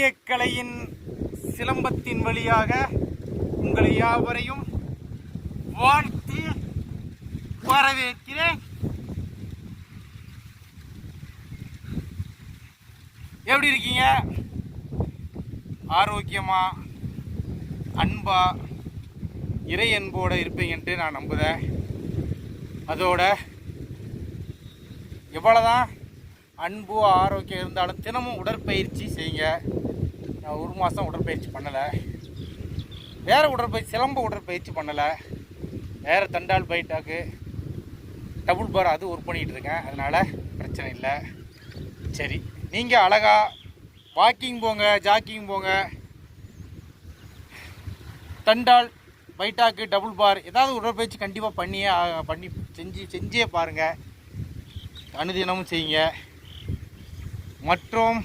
ஓவியக்கலையின் சிலம்பத்தின் வழியாக உங்களை யாவரையும் வாழ்த்தி வரவேற்கிறேன். எப்படி இருக்கீங்க? ஆரோக்கியமா, அன்பா, இறை அன்போடு இருப்பீங்கன்ட்டு நான் நம்புகிறேன். அதோட எவ்வளோதான் அன்பு ஆரோக்கியம் இருந்தாலும் தினமும் உடற்பயிற்சி செய்யுங்க. நான் 1 மாதம் உடற்பயிற்சி பண்ணலை, வேறு உடற்பயிற்சி சிலம்ப உடற்பயிற்சி பண்ணலை, வேறு தண்டால் பைட்டாக்கு டபுள் பார் அது ஒர்க் பண்ணிகிட்டு இருக்கேன். அதனால் பிரச்சனை இல்லை. சரி, நீங்கள் அழகாக வாக்கிங் போங்க, ஜாக்கிங் போங்க, தண்டால் பைட்டாக்கு டபுள் பார் ஏதாவது உடற்பயிற்சி கண்டிப்பாக செஞ்சே பாருங்கள். அனுதினமும் செய்யுங்க. மற்றும்